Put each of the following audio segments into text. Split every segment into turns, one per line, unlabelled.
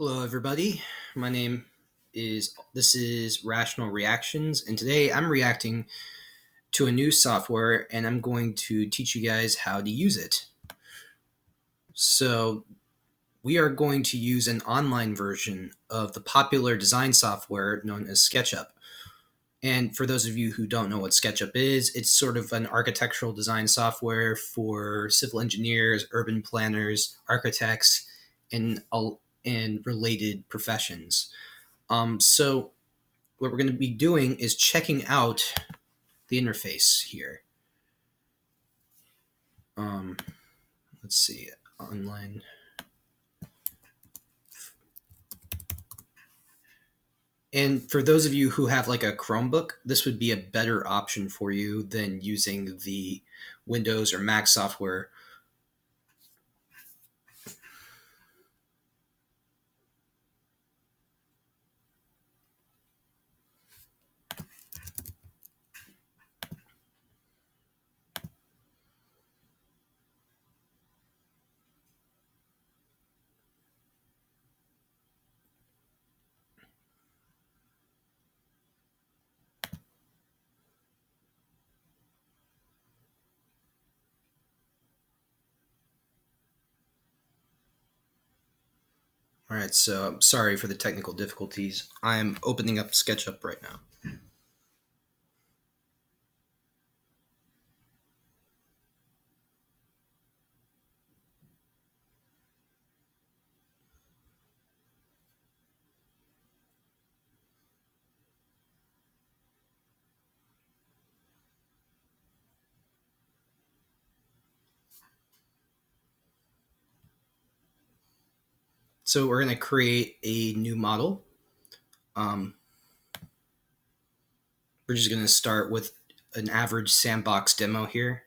Hello, everybody. My name is this is Rational Reactions, and today I'm reacting to a new software, and I'm going to teach you guys how to use it. So, we are going to use an online version of the popular design software known as SketchUp. And for those of you who don't know what SketchUp is, it's sort of an architectural design software for civil engineers, urban planners, architects, and related professions. So what we're going to be doing is checking out the interface here. Um, let's see, online. And for those of you who have like a Chromebook, this would be a better option for you than using the Windows or Mac software. All right, so I'm sorry for the technical difficulties. I'm opening up SketchUp right now. So we're going to create a new model. We're just going to start with an average sandbox demo here.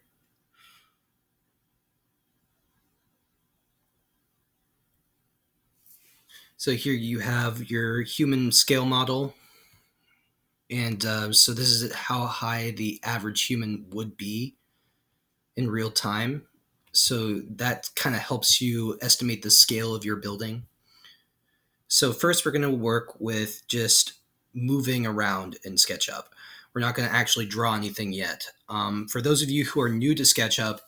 So here you have your human scale model. And so this is how high the average human would be in real time. So that kind of helps you estimate the scale of your building. So first we're going to work with just moving around in SketchUp. We're not going to actually draw anything yet. For those of you who are new to SketchUp,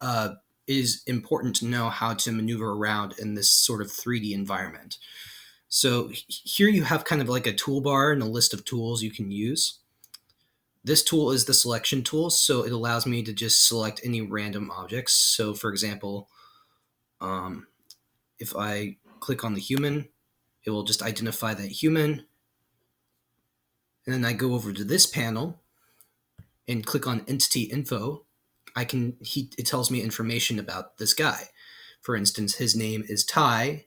it is important to know how to maneuver around in this sort of 3D environment. So here you have kind of like a toolbar and a list of tools you can use. This tool is the selection tool, so it allows me to just select any random objects. So for example, if I click on the human, it will just identify that human. And then I go over to this panel and click on entity info. It tells me information about this guy. For instance, his name is Ty,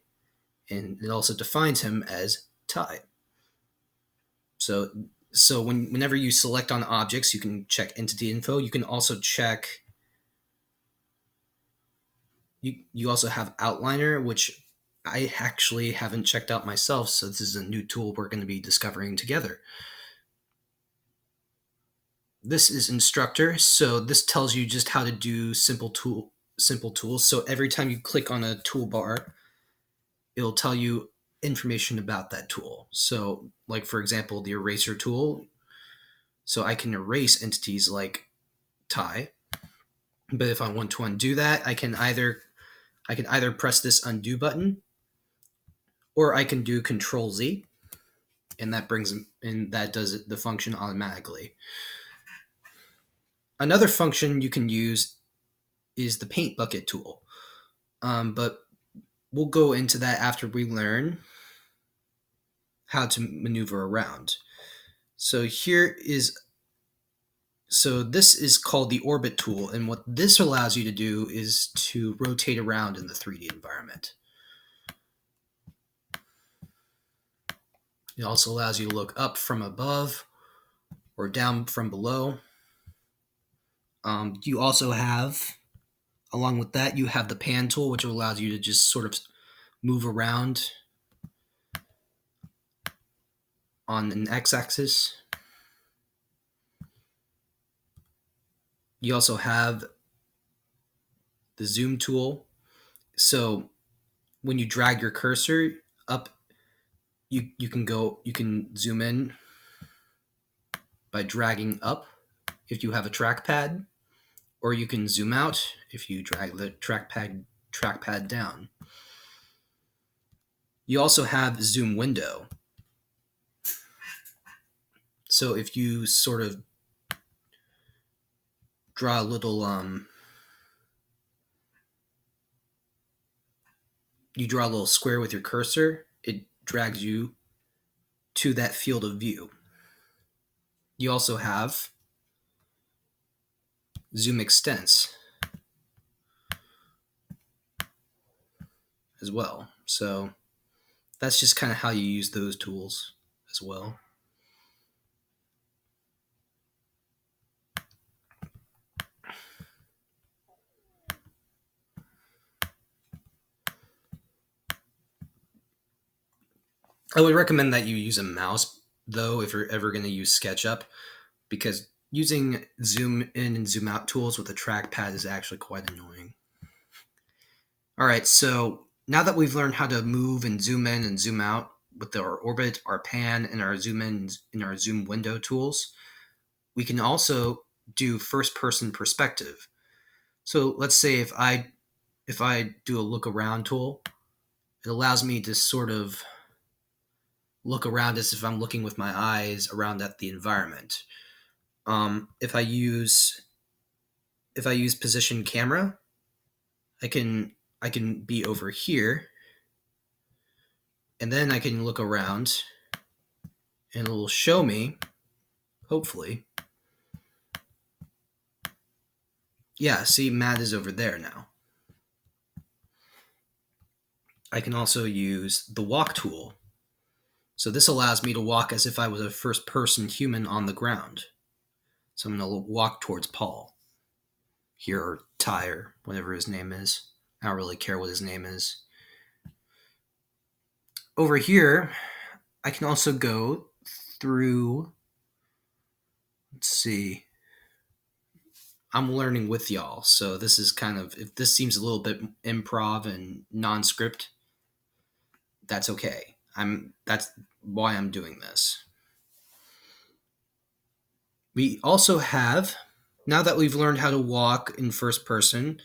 and it also defines him as Ty. So whenever you select on objects, you can check entity info. You can also check. You also have outliner, which I actually haven't checked out myself. So this is a new tool we're going to be discovering together. This is instructor. So this tells you just how to do simple tools. So every time you click on a toolbar, it'll tell you information about that tool. So like, for example, the eraser tool. So I can erase entities like Ty. But if I want to undo that, I can either press this undo button, or I can do Control Z, and that does the function automatically. Another function you can use is the paint bucket tool, but we'll go into that after we learn how to maneuver around. So this is called the orbit tool, and what this allows you to do is to rotate around in the 3D environment. It also allows you to look up from above or down from below. You also have, along with that, you have the pan tool, which allows you to just sort of move around on an x-axis. You also have the zoom tool. So when you drag your cursor, up, you can zoom in by dragging up if you have a trackpad, or you can zoom out if you drag the trackpad down. You also have zoom window. So if you sort of draw a little you draw a little square with your cursor, it drags you to that field of view. You also have zoom extents as well. So that's just kind of how you use those tools as well. I would recommend that you use a mouse, though, if you're ever going to use SketchUp, because using zoom in and zoom out tools with a trackpad is actually quite annoying. All right, so now that we've learned how to move and zoom in and zoom out with our orbit, our pan, and our zoom in and our zoom window tools, we can also do first-person perspective. So let's say if I do a look around tool, it allows me to sort of look around as if I'm looking with my eyes around at the environment. If I use position camera, I can be over here, and then I can look around, and it will show me, hopefully. Yeah, see, Matt is over there now. I can also use the walk tool. So this allows me to walk as if I was a first-person human on the ground. So I'm going to walk towards Paul here, or Ty, or whatever his name is. I don't really care what his name is. Over here, I can also go through, let's see, I'm learning with y'all, so this is kind of, if this seems a little bit improv and non-script, that's okay. That's why I'm doing this. We also have, now that we've learned how to walk in first person,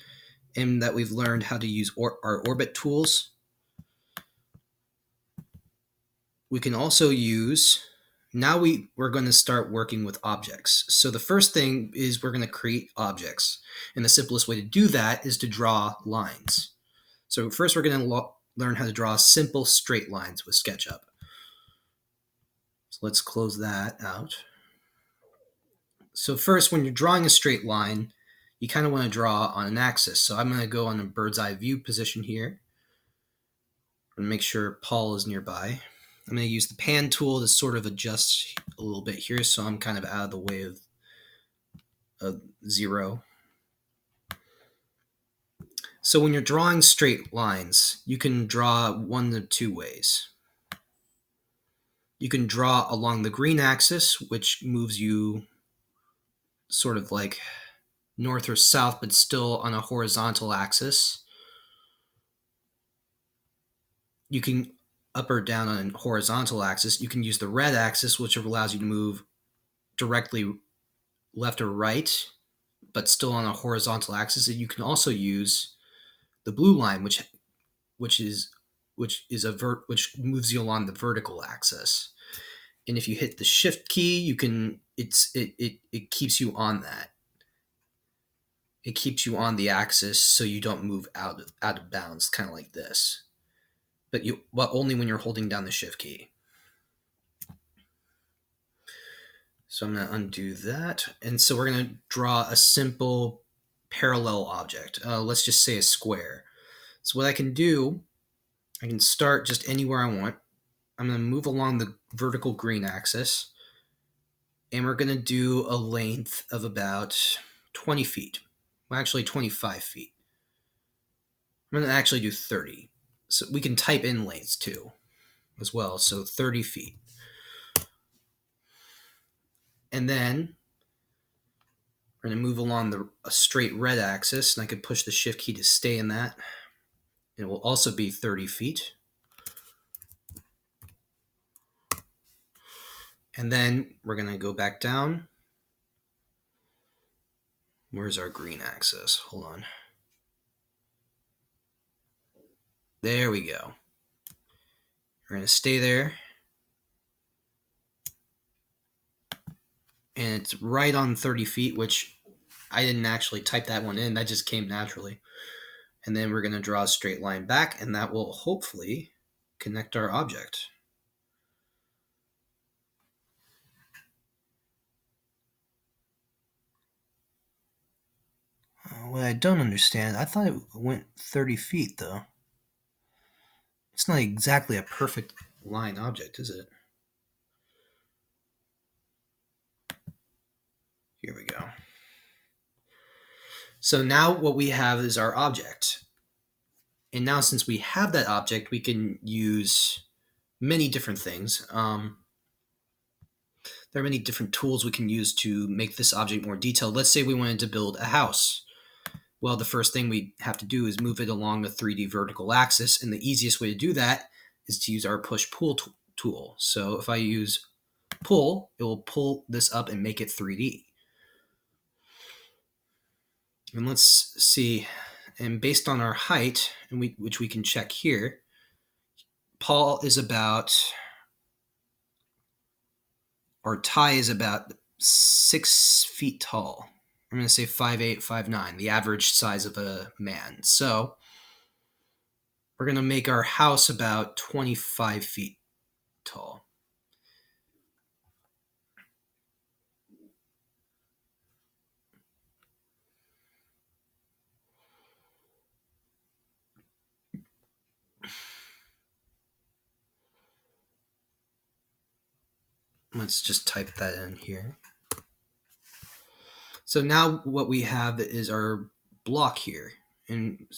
and that we've learned how to use our orbit tools, we can also use, now we're going to start working with objects. So the first thing is we're going to create objects. And the simplest way to do that is to draw lines. So first we're going to learn how to draw simple straight lines with SketchUp. So let's close that out. So first, when you're drawing a straight line, you kind of want to draw on an axis. So I'm going to go on a bird's eye view position here and make sure Paul is nearby. I'm going to use the pan tool to sort of adjust a little bit here, so I'm kind of out of the way of 0. So when you're drawing straight lines, you can draw one of two ways. You can draw along the green axis, which moves you sort of like north or south, but still on a horizontal axis. You can up or down on a horizontal axis. You can use the red axis, which allows you to move directly left or right, but still on a horizontal axis. And you can also use the blue line, which moves you along the vertical axis. And if you hit the shift key, you can it keeps you on that. It keeps you on the axis so you don't move out of bounds, kind of like this. But only when you're holding down the shift key. So I'm going to undo that. And so we're going to draw a simple parallel object. Let's just say a square. So what I can do, I can start just anywhere I want. I'm going to move along the vertical green axis. And we're going to do a length of about 20 feet. Well, actually 25 feet. I'm going to actually do 30. So we can type in lengths too as well. So 30 feet. And then we're going to move along a straight red axis, and I could push the shift key to stay in that. It will also be 30 feet. And then we're going to go back down. Where's our green axis? Hold on. There we go. We're going to stay there. And it's right on 30 feet, which I didn't actually type that one in. That just came naturally. And then we're going to draw a straight line back, and that will hopefully connect our object. What I don't understand, I thought it went 30 feet, though. It's not exactly a perfect line object, is it? Here we go. So now what we have is our object. And now since we have that object, we can use many different things. There are many different tools we can use to make this object more detailed. Let's say we wanted to build a house. Well, the first thing we have to do is move it along the 3D vertical axis, and the easiest way to do that is to use our push-pull tool. So if I use pull, it will pull this up and make it 3D. And let's see, and based on our height, which we can check here, Paul is about, or Ty is about 6 feet tall. I'm going to say 5'8", 5'9", the average size of a man. So we're going to make our house about 25 feet tall. Let's just type that in here. So now what we have is our block here. And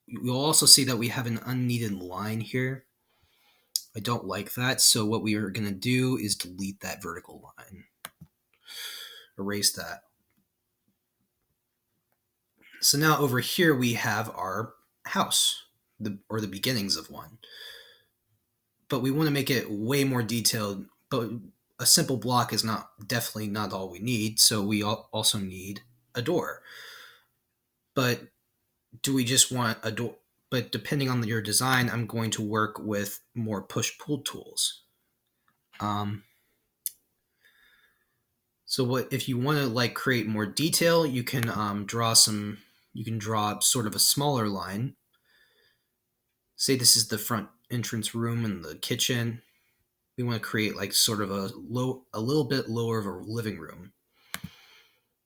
you'll also see that we have an unneeded line here. I don't like that. So what we are going to do is delete that vertical line. Erase that. So now over here we have our house, or the beginnings of one. But we want to make it way more detailed. But a simple block is definitely not all we need. So we also need a door. But do we just want a door? But depending on your design, I'm going to work with more push-pull tools. So what if you want to create more detail, you can draw sort of a smaller line. Say this is the front entrance room and the kitchen. We want to create sort of a little bit lower of a living room.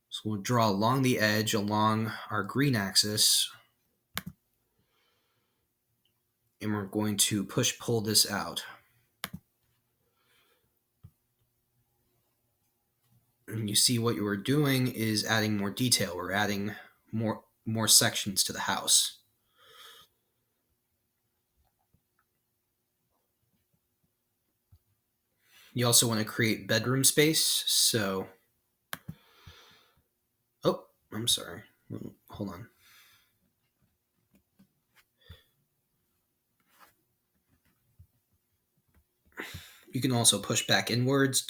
So we'll draw along the edge, along our green axis, and we're going to push-pull this out. And you see what you are doing is adding more detail. We're adding more sections to the house. You also want to create bedroom space. So, oh, I'm sorry. Hold on. You can also push back inwards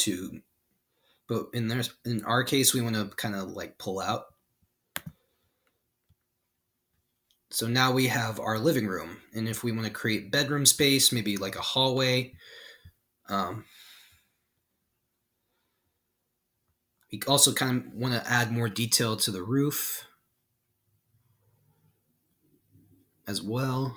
but in our case, we want to kind of pull out. So now we have our living room. And if we want to create bedroom space, maybe like a hallway, we also kind of want to add more detail to the roof as well.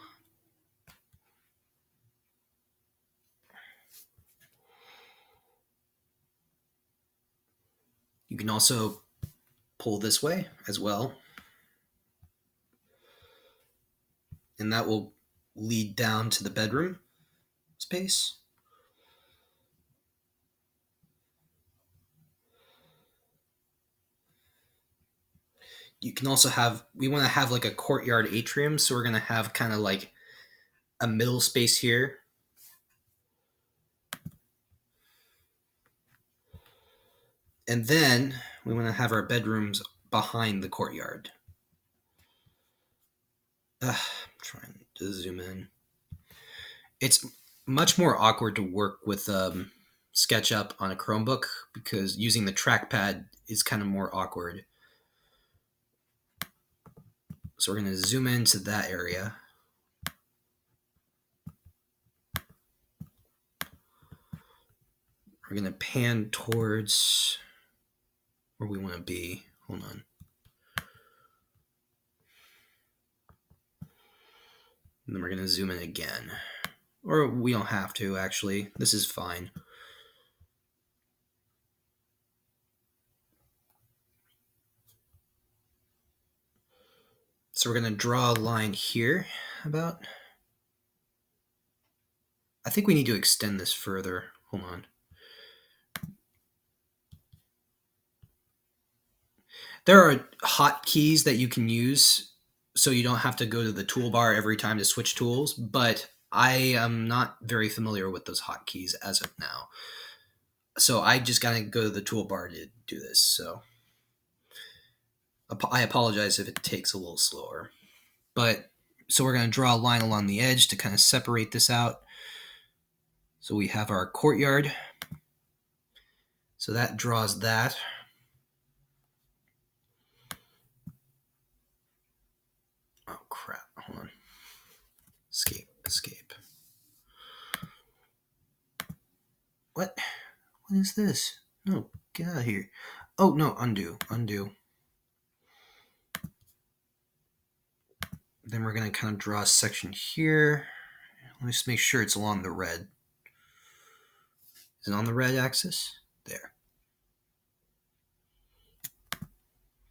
You can also pull this way as well. And that will lead down to the bedroom space. You can also we want to have a courtyard atrium. So we're going to have kind of a middle space here. And then we want to have our bedrooms behind the courtyard. I'm trying to zoom in. It's much more awkward to work with SketchUp on a Chromebook because using the trackpad is kind of more awkward. So we're going to zoom into that area. We're going to pan towards where we want to be. Hold on. And then we're going to zoom in again. Or we don't have to, actually. This is fine. So we're going to draw a line here about. I think we need to extend this further. Hold on. There are hotkeys that you can use so you don't have to go to the toolbar every time to switch tools, but I am not very familiar with those hotkeys as of now. So I just got to go to the toolbar to do this. So I apologize if it takes a little slower. But so we're going to draw a line along the edge to kind of separate this out. So we have our courtyard. So that draws that. Oh, crap. Hold on. Escape. What? What is this? No, get out of here. Oh, no, undo. Then we're going to kind of draw a section here. Let me just make sure it's along the red. Is it on the red axis? There.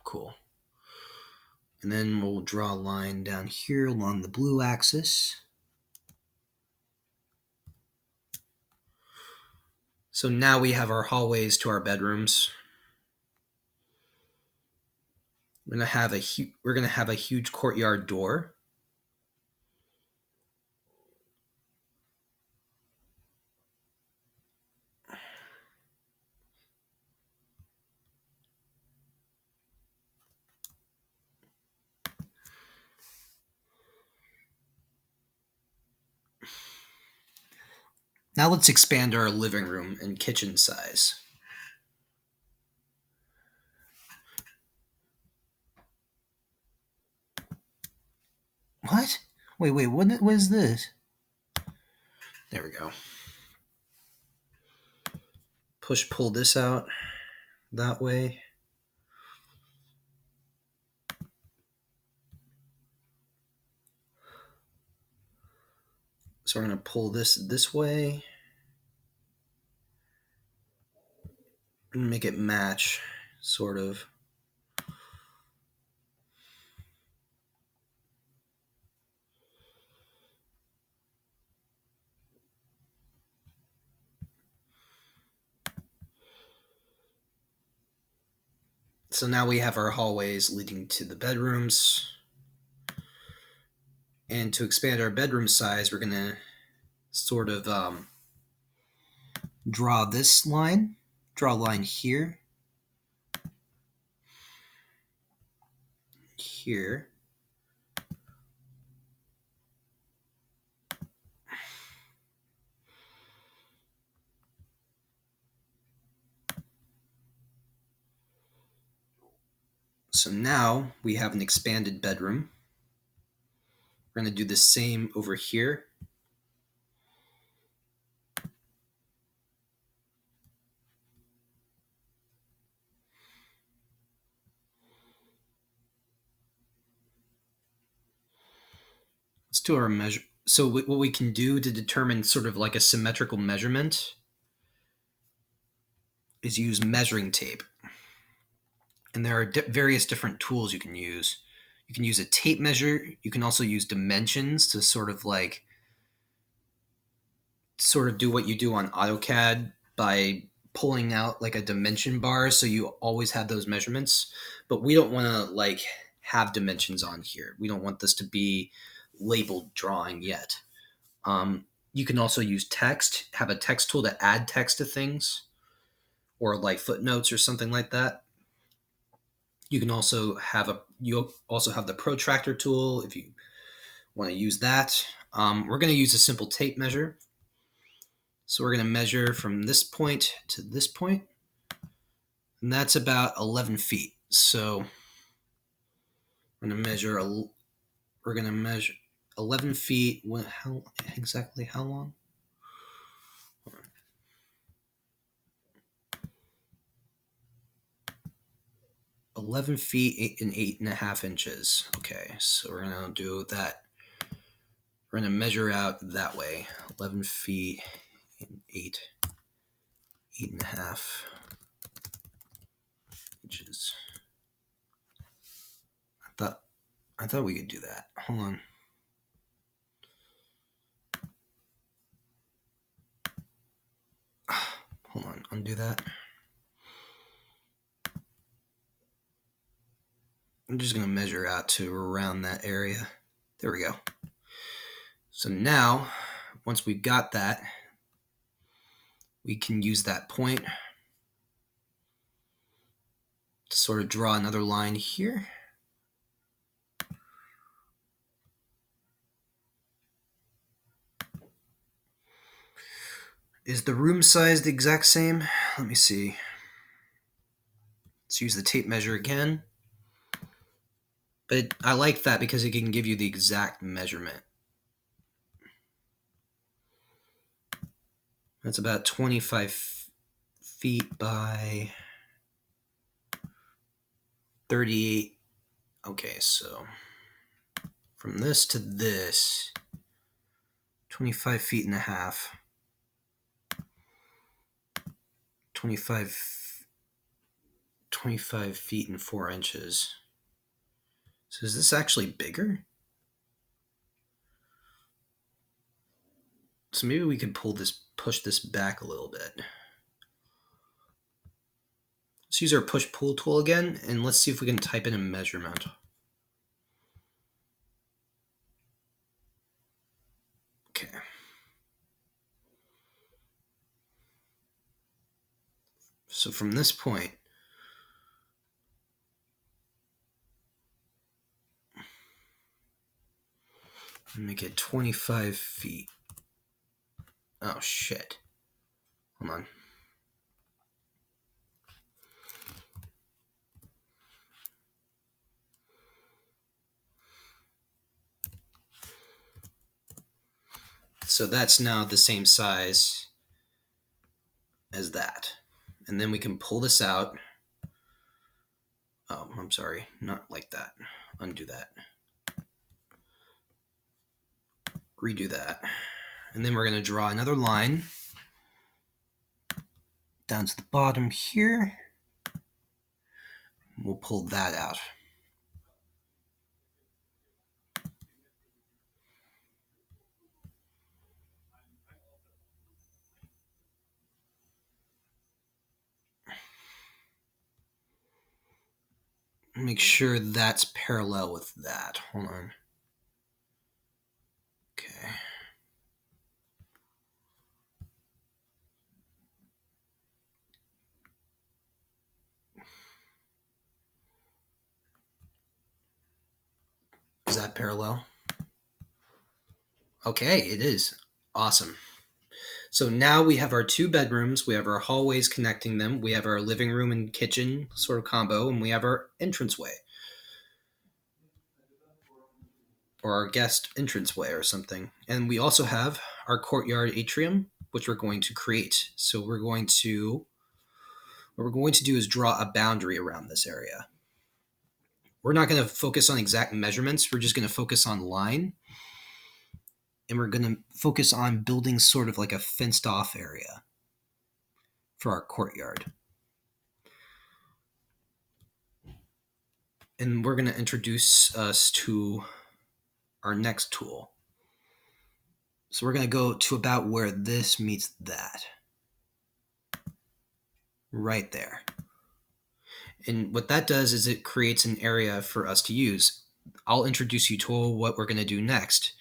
Cool. And then we'll draw a line down here along the blue axis. So now we have our hallways to our bedrooms. We're going to have a huge courtyard door. Now let's expand our living room and kitchen size. What? Wait, what is this? There we go. Pull this out that way. So we're going to pull this way and make it match, sort of. So now we have our hallways leading to the bedrooms. And to expand our bedroom size, we're going to sort of draw this line. Draw a line here. Here. So now we have an expanded bedroom. We're going to do the same over here. Let's do our measure. So what we can do to determine sort of like a symmetrical measurement is use measuring tape. And there are various different tools you can use. You can use a tape measure. You can also use dimensions to sort of do what you do on AutoCAD by pulling out like a dimension bar, so you always have those measurements. But we don't want to have dimensions on here. We don't want this to be labeled drawing yet. You can also use text, have a text tool to add text to things, or like footnotes or something like that. You can also have the protractor tool if you want to use that. We're going to use a simple tape measure. So we're going to measure from this point to this point, and that's about 11 feet. So we're going to measure 11 feet. How exactly how long? 11 feet and 8.5 inches. Okay, so we're going to do that. We're going to measure out that way. 11 feet and 8.5 inches. I thought we could do that. Hold on. Hold on. Undo that. I'm just going to measure out to around that area. There we go. So now, once we've got that, we can use that point to sort of draw another line here. Is the room size the exact same? Let me see. Let's use the tape measure again. But I like that because it can give you the exact measurement. That's about 25 feet by 38. Okay, so from this to this, 25 feet and a half. 25 feet and 4 inches. So is this actually bigger? So maybe we can push this back a little bit. Let's use our push-pull tool again, and let's see if we can type in a measurement. Okay. So from this point, make it 25 feet. Oh, shit. Hold on. So that's now the same size as that. And then we can pull this out. Oh, I'm sorry. Not like that. Undo that. Redo that. And then we're going to draw another line down to the bottom here. We'll pull that out. Make sure that's parallel with that. Hold on. Okay. Is that parallel? Okay, it is. Awesome. So now we have our 2 bedrooms, we have our hallways connecting them, we have our living room and kitchen sort of combo, and we have our entranceway. Or our guest entranceway or something. And we also have our courtyard atrium, which we're going to create. So what we're going to do is draw a boundary around this area. We're not going to focus on exact measurements. We're just going to focus on line. And we're going to focus on building sort of like a fenced off area for our courtyard. And we're going to introduce us to our next tool. So we're going to go to about where this meets that. Right there. And what that does is it creates an area for us to use. I'll introduce you to what we're going to do next.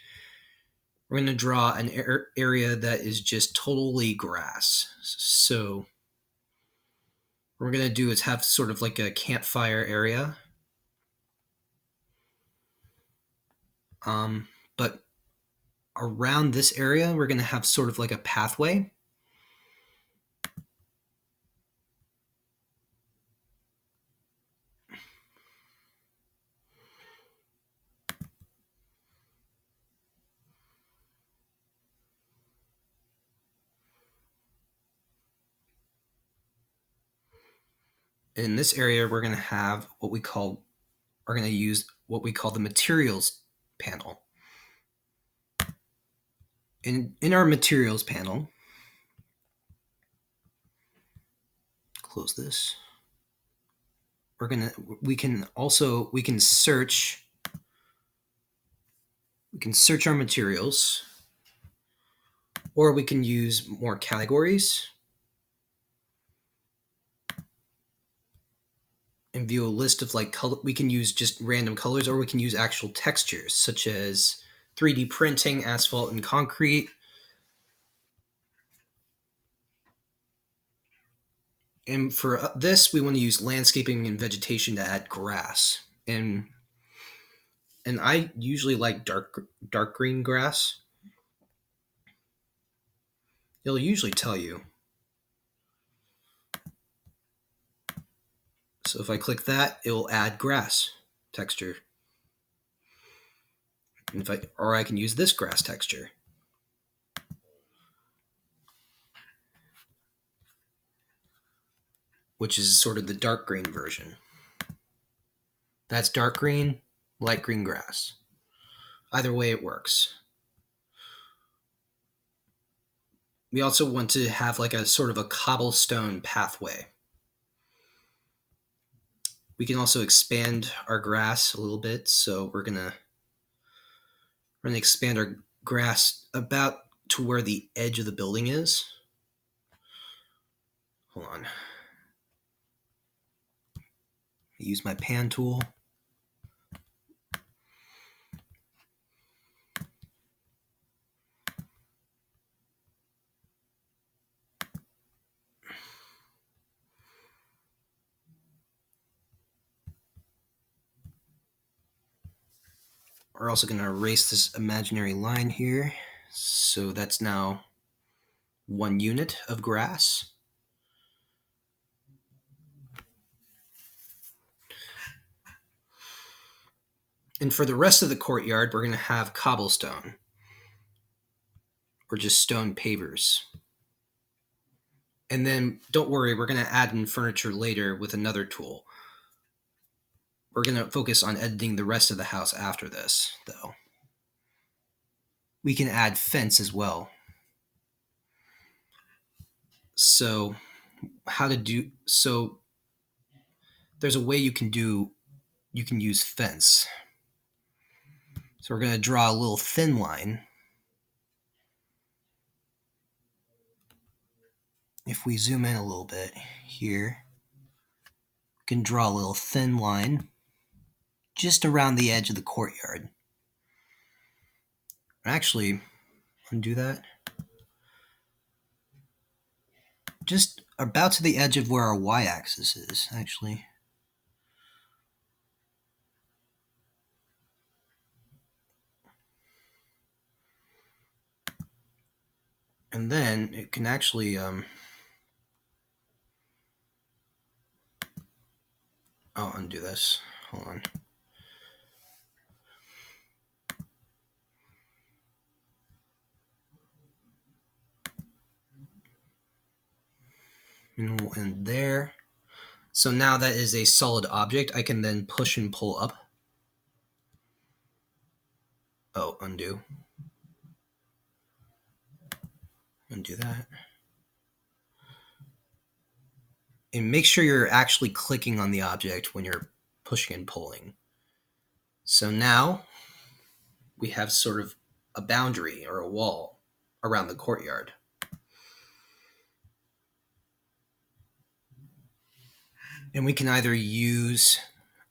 We're going to draw an area that is just totally grass. So what we're going to do is have sort of like a campfire area. But around this area, we're going to have sort of like a pathway. In this area, we're going to have what we call, we're going to use what we call the materials panel. In our materials panel, close this. We can search our materials, or we can use more categories and view a list of like color. We can use just random colors, or we can use actual textures such as 3D printing, asphalt, and concrete. And for this, we want to use landscaping and vegetation to add grass. And I usually like dark green grass. It'll usually tell you. So if I click that, it will add grass texture. And I can use this grass texture, which is sort of the dark green version. That's dark green, light green grass. Either way, it works. We also want to have like a sort of a cobblestone pathway. We can also expand our grass a little bit. So we're gonna expand our grass about to where the edge of the building is. Hold on. Use my pan tool. We're also going to erase this imaginary line here. So that's now 1 unit of grass. And for the rest of the courtyard, we're going to have cobblestone, or just stone pavers. And then don't worry, we're going to add in furniture later with another tool. We're going to focus on editing the rest of the house after this, though. We can add fence as well. So there's a way you can use fence. So we're going to draw a little thin line. If we zoom in a little bit here, we can draw a little thin line just around the edge of the courtyard. Actually, undo that. Just about to the edge of where our y-axis is, actually. And then it can actually, I'll undo this. Hold on. And we'll end there. So now that is a solid object. I can then push and pull up. Oh, undo. Undo that. And make sure you're actually clicking on the object when you're pushing and pulling. So now we have sort of a boundary or a wall around the courtyard. And we can either use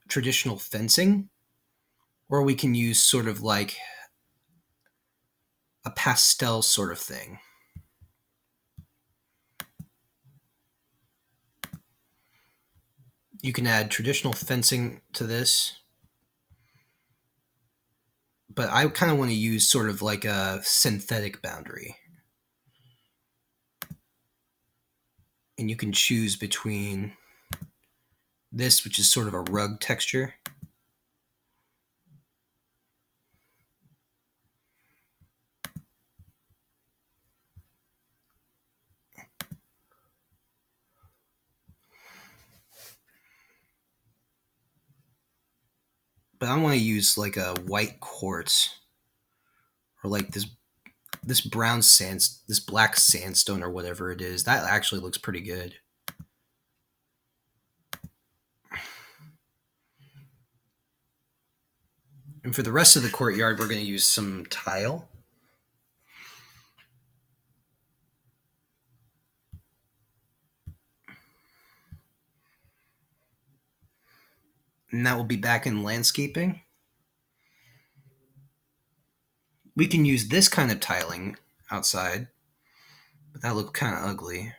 traditional fencing, or we can use sort of like a pastel sort of thing. You can add traditional fencing to this, but I kind of want to use sort of like a synthetic boundary. And you can choose between this, which is sort of a rug texture, but I want to use like a white quartz or like this brown sand, this black sandstone or whatever it is. That actually looks pretty good. And for the rest of the courtyard, we're going to use some tile. And that will be back in landscaping. We can use this kind of tiling outside, but that looked kind of ugly.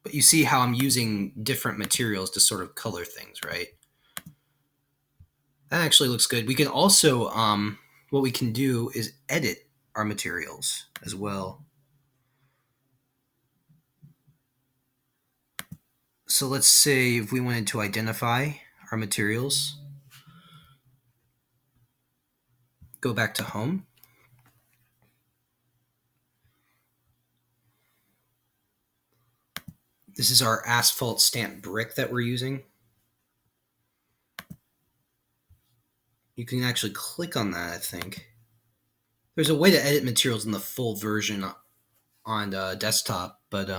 But you see how I'm using different materials to sort of color things, right? That actually looks good. We can also, what we can do is edit our materials as well. So let's say if we wanted to identify our materials, go back to home. This is our asphalt stamped brick that we're using. You can actually click on that, I think. There's a way to edit materials in the full version on desktop, but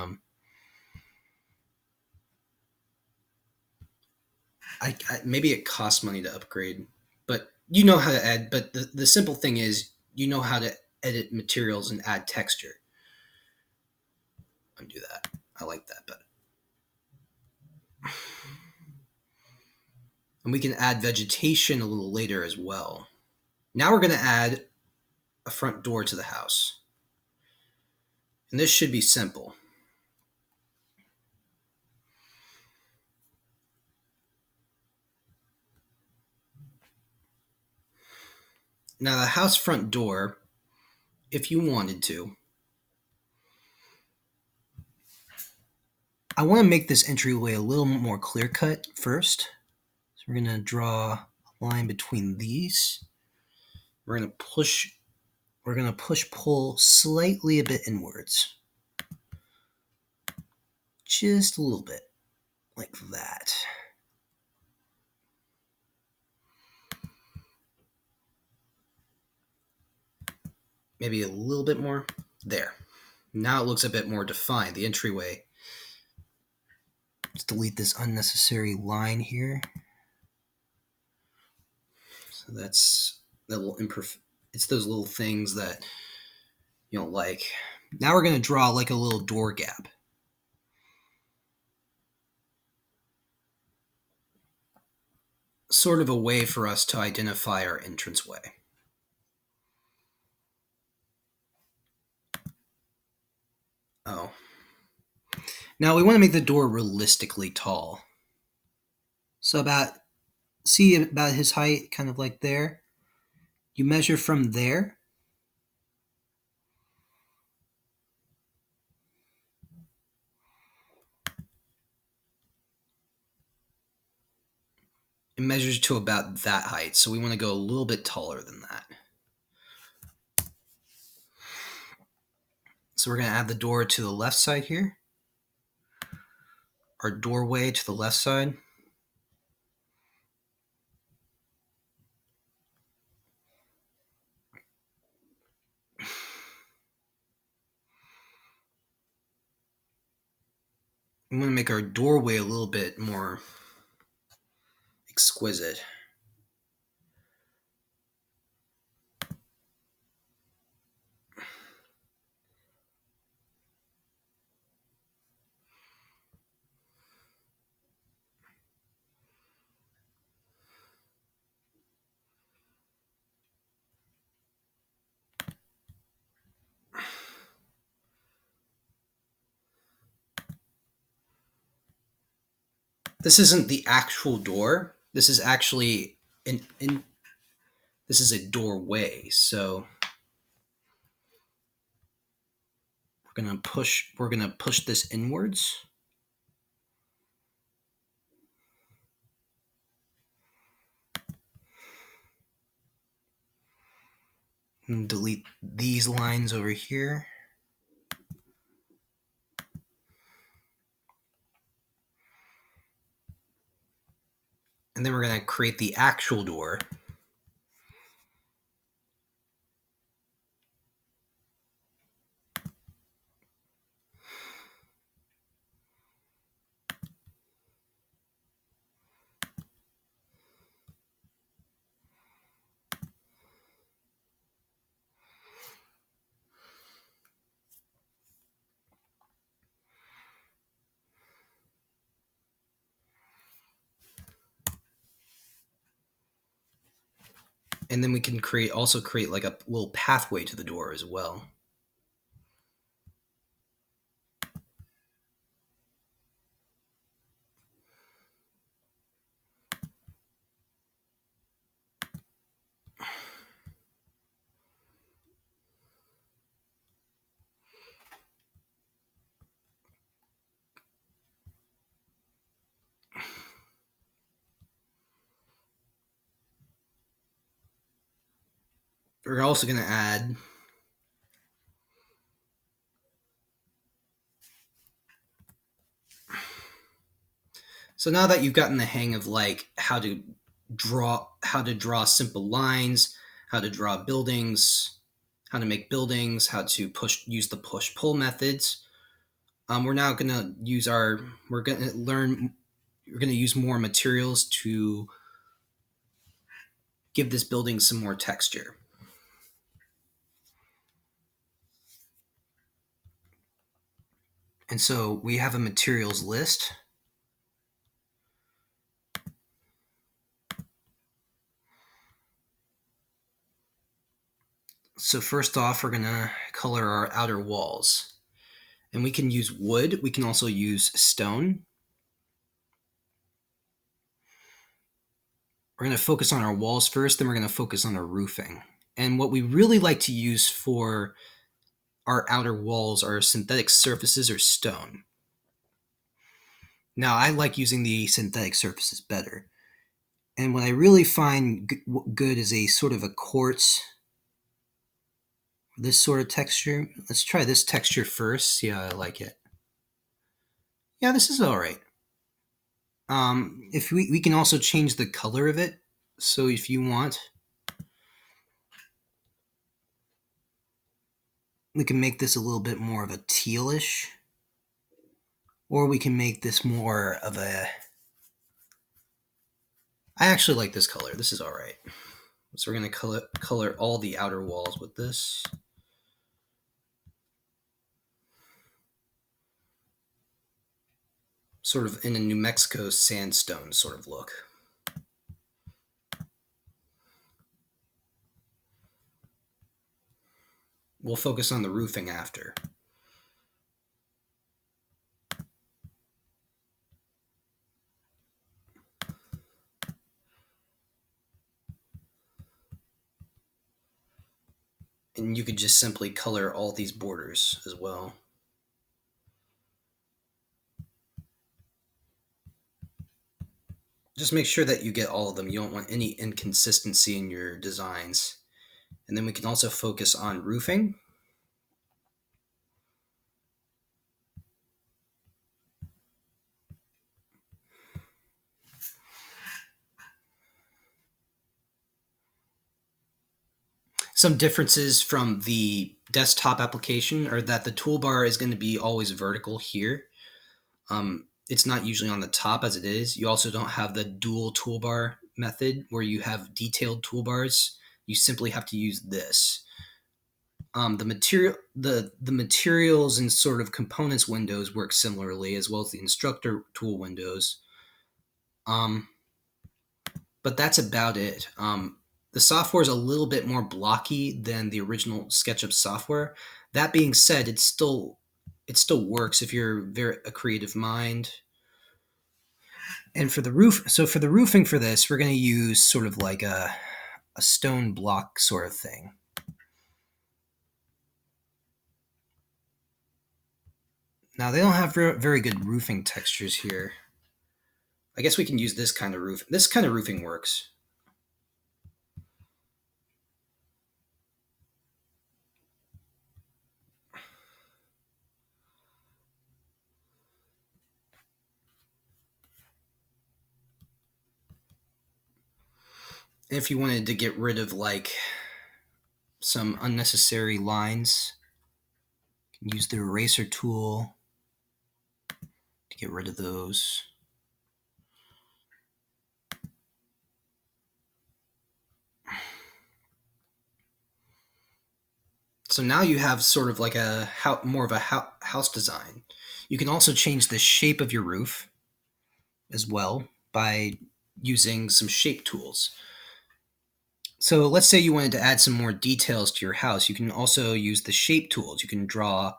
maybe it costs money to upgrade. But you know how to add. But the simple thing is, you know how to edit materials and add texture. Undo that. I like that better. And we can add vegetation a little later as well. Now we're going to add a front door to the house. And this should be simple. Now the house front door, if you wanted to, I want to make this entryway a little more clear cut first. So we're going to draw a line between these. We're going to push pull slightly a bit inwards. Just a little bit, like that. Maybe a little bit more. There. Now it looks a bit more defined, the entryway. Let's delete this unnecessary line here. So that's that little it's those little things that you don't like. Now we're going to draw like a little door gap. Sort of a way for us to identify our entranceway. Oh. Now we want to make the door realistically tall. So see about his height, kind of like there. You measure from there. It measures to about that height, so we want to go a little bit taller than that. So we're going to add the door to the left side here. Our doorway to the left side. I'm going to make our doorway a little bit more exquisite. This isn't the actual door. This is actually this is a doorway. So we're gonna push this inwards. And delete these lines over here. And then we're going to create the actual door. And then we can also create like a little pathway to the door as well. We're also going to add so now that you've gotten the hang of like how to draw simple lines, how to draw buildings, how to make buildings, how to use the push pull methods, we're now going to we're going to use more materials to give this building some more texture. And so we have a materials list. So first off, we're going to color our outer walls. And we can use wood. We can also use stone. We're going to focus on our walls first, then we're going to focus on our roofing. And what we really like to use for our outer walls are synthetic surfaces or stone. Now, I like using the synthetic surfaces better. And what I really find good is a sort of a quartz, this sort of texture. Let's try this texture first, see how I like it. Yeah, this is all right. If we can also change the color of it. So if you want, we can make this a little bit more of a tealish, or we can make this more of a, I actually like this color. This is all right. So we're going to color all the outer walls with this. Sort of in a New Mexico sandstone sort of look. We'll focus on the roofing after. And you could just simply color all these borders as well. Just make sure that you get all of them. You don't want any inconsistency in your designs. And then we can also focus on roofing. Some differences from the desktop application are that the toolbar is going to be always vertical here. It's not usually on the top as it is. You also don't have the dual toolbar method where you have detailed toolbars. You simply have to use this. The materials and sort of components windows work similarly, as well as the instructor tool windows. But that's about it. The software is a little bit more blocky than the original SketchUp software. That being said, it still works if you're a creative mind. And for the roofing for this, we're going to use sort of like a stone block sort of thing. Now, they don't have very good roofing textures here. I guess we can use this kind of roof. This kind of roofing works. If you wanted to get rid of like some unnecessary lines, you can use the eraser tool to get rid of those. So now you have sort of like a more of a house design. You can also change the shape of your roof as well by using some shape tools. So let's say you wanted to add some more details to your house. You can also use the shape tools. You can draw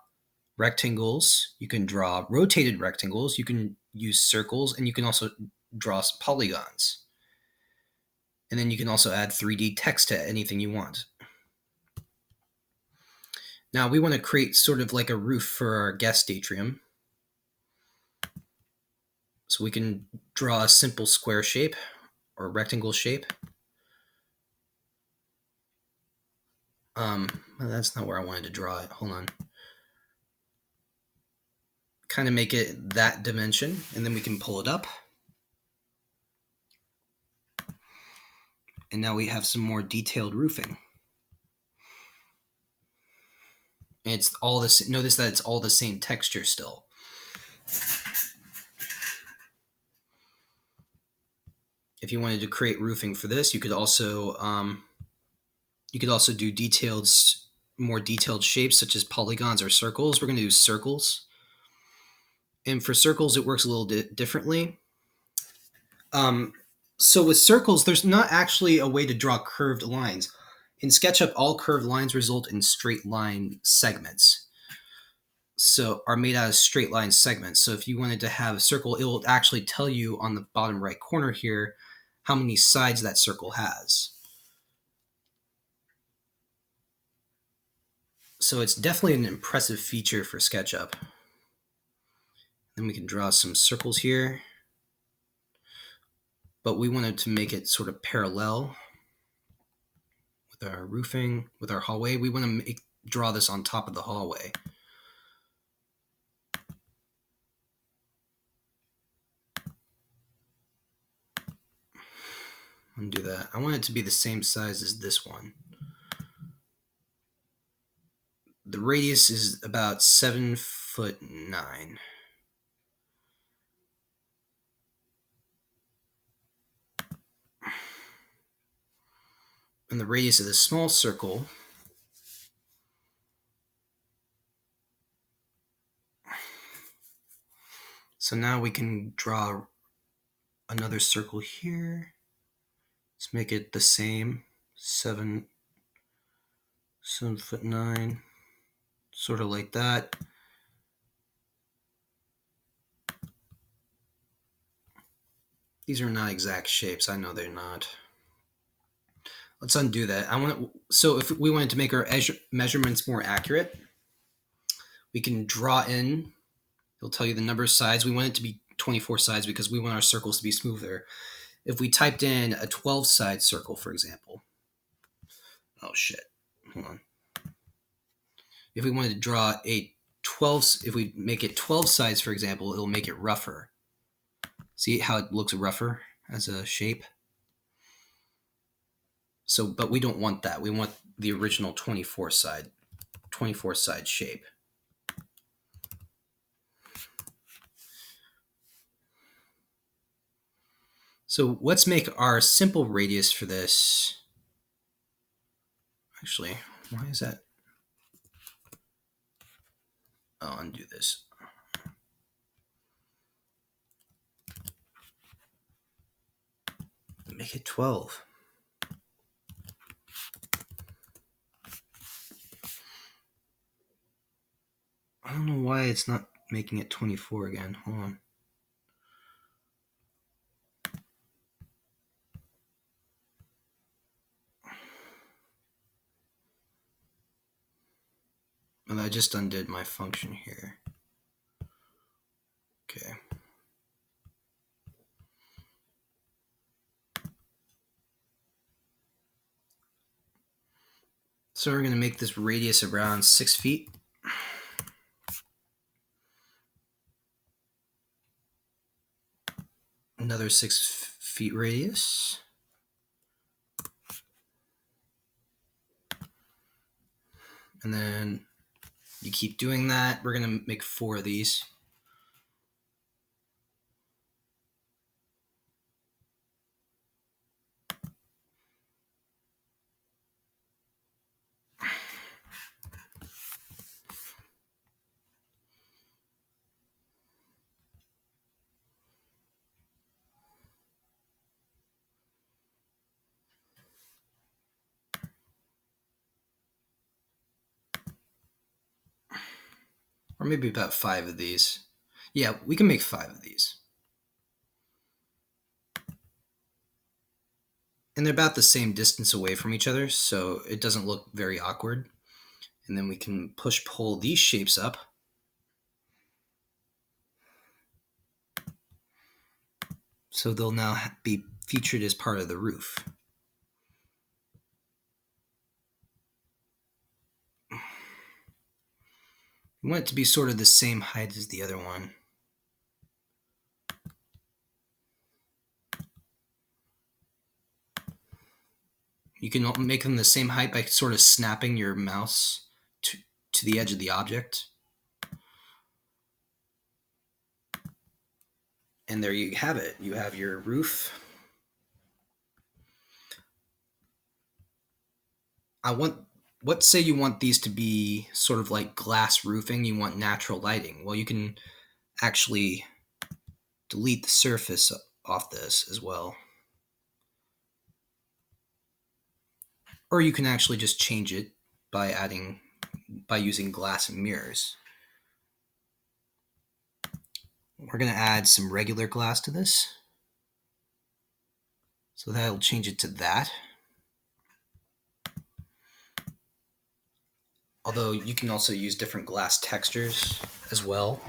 rectangles, you can draw rotated rectangles, you can use circles, and you can also draw some polygons. And then you can also add 3D text to anything you want. Now we want to create sort of like a roof for our guest atrium. So we can draw a simple square shape or rectangle shape. Well, that's not where I wanted to draw it. Hold on. Kind of make it that dimension, and then we can pull it up. And now we have some more detailed roofing. And it's all this. Notice that it's all the same texture still. If you wanted to create roofing for this, you could also do more detailed shapes such as polygons or circles. We're going to do circles, and for circles, it works a little bit differently. So with circles, there's not actually a way to draw curved lines. In SketchUp, all curved lines result in straight line segments. So are made out of straight line segments. So if you wanted to have a circle, it will actually tell you on the bottom right corner here how many sides that circle has. So it's definitely an impressive feature for SketchUp. Then we can draw some circles here, but we wanted to make it sort of parallel with our roofing, with our hallway. We want to draw this on top of the hallway. Undo that. I want it to be the same size as this one. The radius is about 7'9". And the radius of this small circle so now we can draw another circle here. Let's make it the same, 7'9", sort of like that. These are not exact shapes. I know they're not. Let's undo that. So if we wanted to make our measurements more accurate, we can draw in. It'll tell you the number of sides. We want it to be 24 sides because we want our circles to be smoother. If we typed in a 12-side circle, for example. Oh, shit. Hold on. If we wanted to draw if we make it 12 sides, for example, it'll make it rougher. See how it looks rougher as a shape? So, but we don't want that. We want the original 24-side shape. So let's make our simple radius for this. Actually, why is that? I'll undo this. Make it 12. I don't know why it's not making it 24 again. Hold on. And I just undid my function here. Okay. So we're going to make this radius around 6 feet. Another 6 feet radius. And then you keep doing that. We're going to make 4 of these. Or maybe about 5 of these. Yeah, we can make 5 of these. And they're about the same distance away from each other, so it doesn't look very awkward. And then we can pull these shapes up. So they'll now be featured as part of the roof. We want it to be sort of the same height as the other one. You can make them the same height by sort of snapping your mouse to the edge of the object. And there you have it. You have your roof. Let's say you want these to be sort of like glass roofing. You want natural lighting. Well, you can actually delete the surface off this as well. Or you can actually just change it by using glass and mirrors. We're going to add some regular glass to this. So that'll change it to that. Although you can also use different glass textures as well.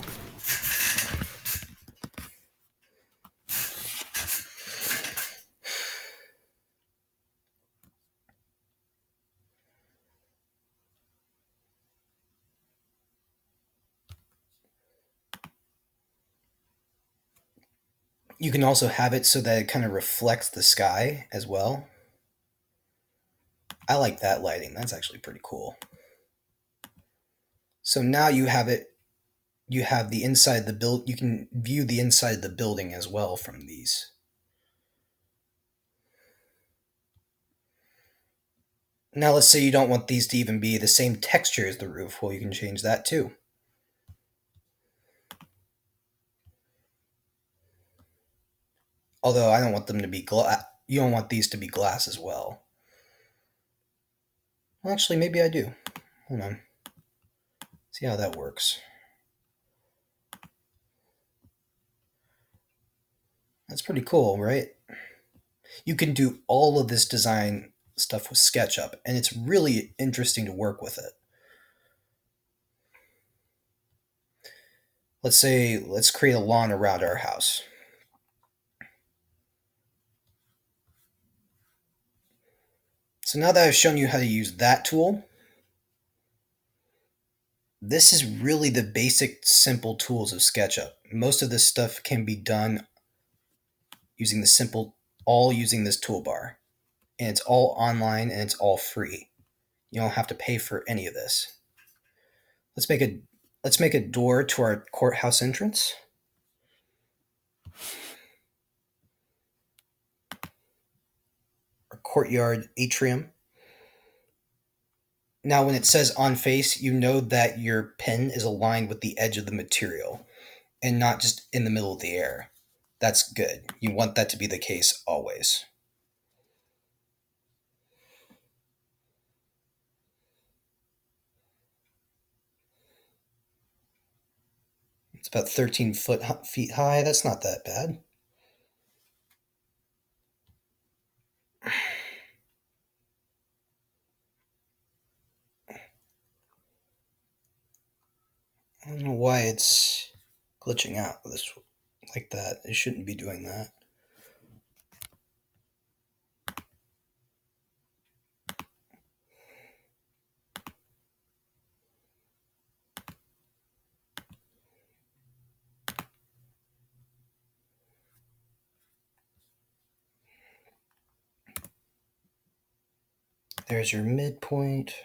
You can also have it so that it kind of reflects the sky as well. I like that lighting. That's actually pretty cool. So now you have the inside of the build. You can view the inside of the building as well from these. Now let's say you don't want these to even be the same texture as the roof. Well, you can change that too. Although I don't want them to be glass. You don't want these to be glass as well. Well, actually, maybe I do. Hold on. See how that works. That's pretty cool, right? You can do all of this design stuff with SketchUp, and it's really interesting to work with it. Let's create a lawn around our house. So now that I've shown you how to use that tool, this is really the basic, simple tools of SketchUp. Most of this stuff can be done using using this toolbar. And it's all online and it's all free. You don't have to pay for any of this. Let's make a door to our courthouse entrance. Our courtyard atrium. Now, when it says on face, you know that your pen is aligned with the edge of the material and not just in the middle of the air. That's good. You want that to be the case always. It's about 13 feet high. That's not that bad. I don't know why it's glitching out like that. It shouldn't be doing that. There's your midpoint.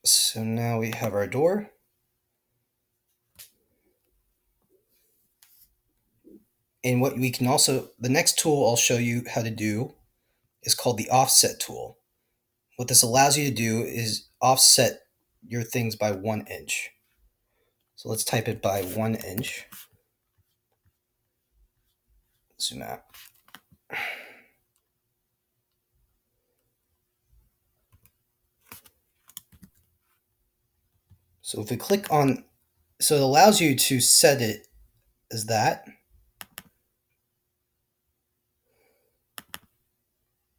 So now we have our door. And what we can also, the next tool I'll show you how to do is called the offset tool. What this allows you to do is offset your things by 1 inch. So let's type it by 1 inch. Zoom out. So if we click on, so it allows you to set it as that.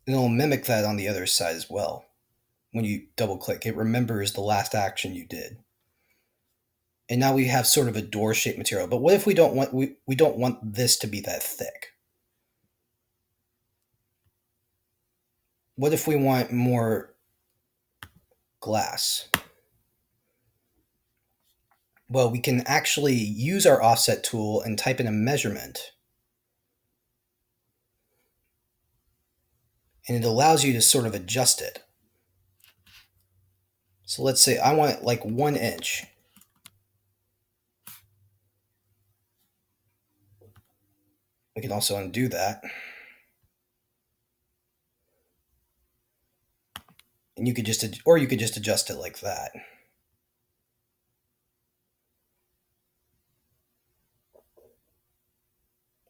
And it'll mimic that on the other side as well. When you double click, it remembers the last action you did. And now we have sort of a door shaped material. But what if we don't want we don't want this to be that thick? What if we want more glass? Well, we can actually use our offset tool and type in a measurement. And it allows you to sort of adjust it. So let's say I want it like 1 inch. We can also undo that. And you could just, or you could just adjust it like that.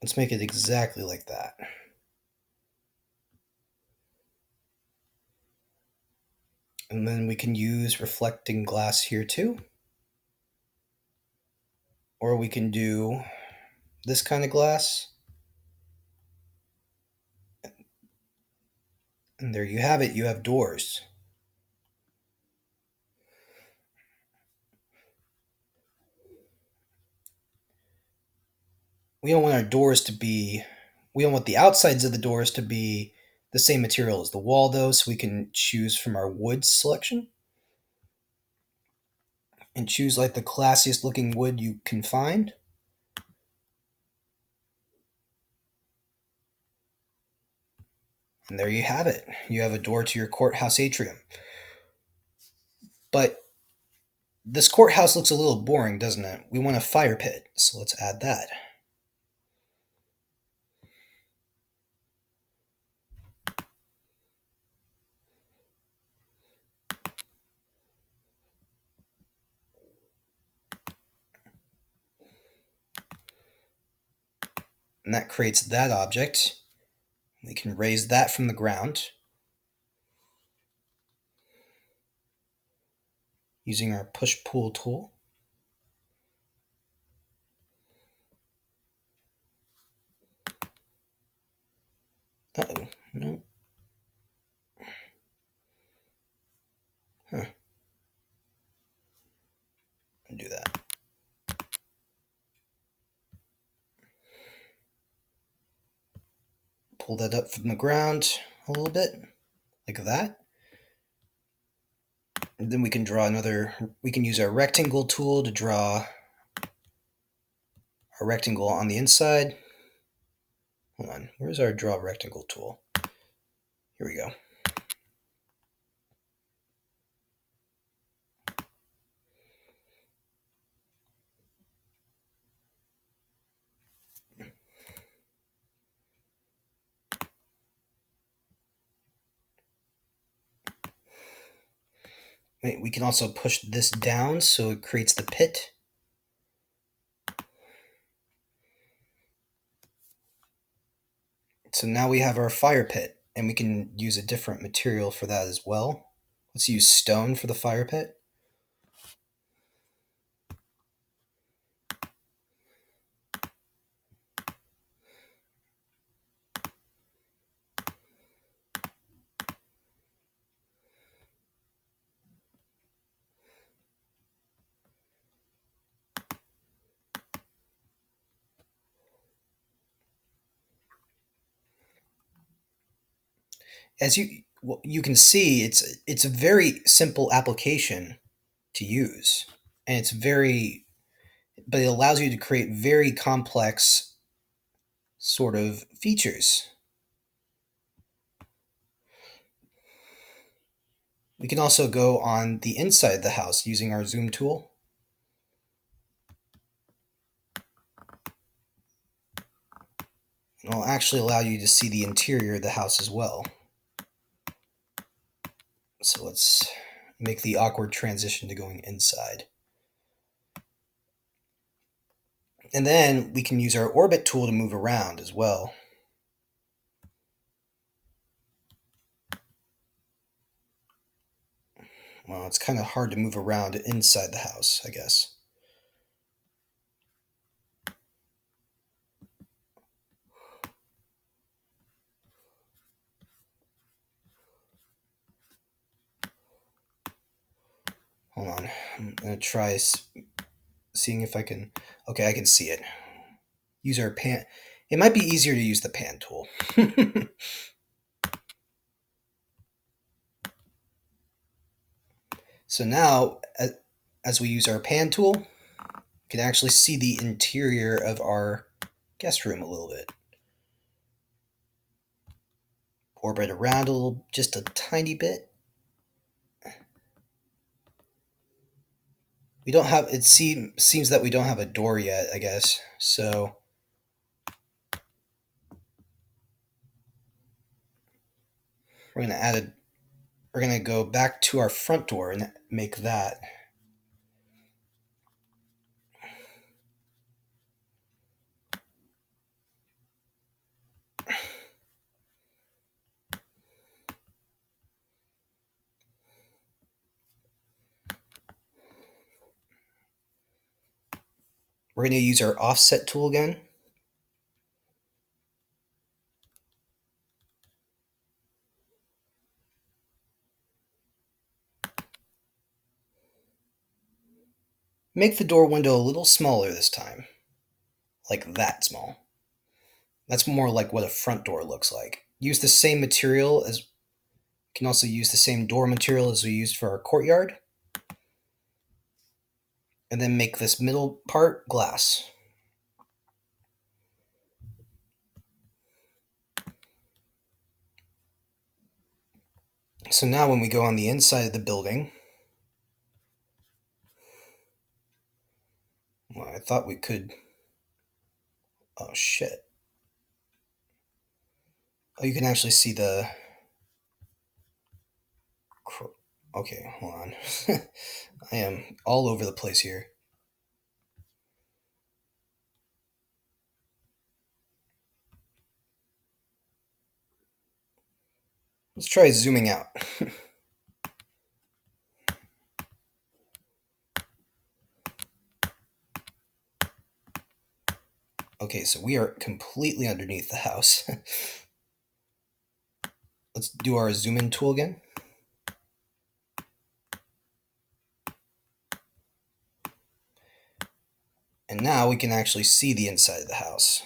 Let's make it exactly like that. And then we can use reflecting glass here too. Or we can do this kind of glass. And there you have it. You have doors. We don't want our doors to be, we don't want the outsides of the doors to be the same material as the wall though, so we can choose from our wood selection. And choose like the classiest looking wood you can find. And there you have it. You have a door to your courthouse atrium. But this courthouse looks a little boring, doesn't it? We want a fire pit, so let's add that. And that creates that object. We can raise that from the ground using our push-pull tool. Uh-oh, no. Huh. Undo that. Pull that up from the ground a little bit, like that. And then we can draw another, we can use our rectangle tool to draw a rectangle on the inside. Hold on, where's our draw rectangle tool? Here we go. We can also push this down so it creates the pit. So now we have our fire pit, and we can use a different material for that as well. Let's use stone for the fire pit. As you can see, it's a very simple application to use, and but it allows you to create very complex sort of features. We can also go on the inside of the house using our zoom tool. It'll actually allow you to see the interior of the house as well. So let's make the awkward transition to going inside. And then we can use our orbit tool to move around as well. Well, it's kind of hard to move around inside the house, I guess. Hold on. I'm going to try seeing if I can... Okay, I can see it. Use our pan... It might be easier to use the pan tool. So now, as we use our pan tool, we can actually see the interior of our guest room a little bit. Orbit around a little, just a tiny bit. We don't have, it seems that we don't have a door yet, I guess. So we're going to go back to our front door and make that. We're going to use our offset tool again. Make the door window a little smaller this time. Like that small. That's more like what a front door looks like. Use the same material as... You can also use the same door material as we used for our courtyard. And then make this middle part glass. So now when we go on the inside of the building... Well, I thought we could... Oh, shit. Oh, you can actually see the... Okay, hold on. I am all over the place here. Let's try zooming out. Okay, so we are completely underneath the house. Let's do our zoom in tool again. And now we can actually see the inside of the house.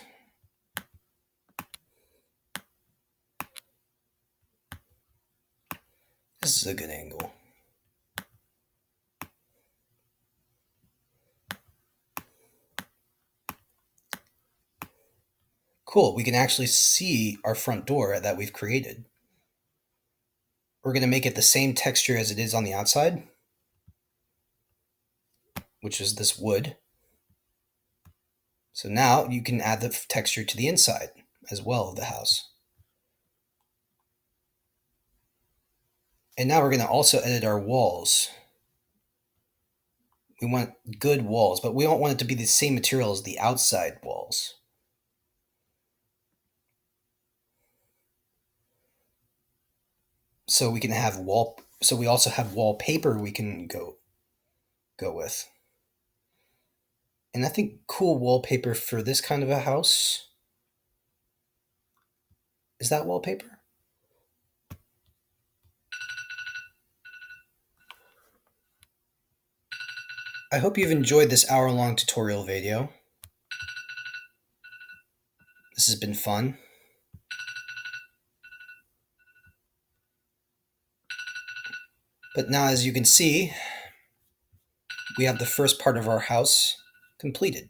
This is a good angle. Cool, we can actually see our front door that we've created. We're going to make it the same texture as it is on the outside, which is this wood. So now you can add the texture to the inside as well of the house. And now we're going to also edit our walls. We want good walls, but we don't want it to be the same material as the outside walls. So we can have so we also have wallpaper we can go with. And I think cool wallpaper for this kind of a house. Is that wallpaper? I hope you've enjoyed this hour-long tutorial video. This has been fun. But now, as you can see, we have the first part of our house completed.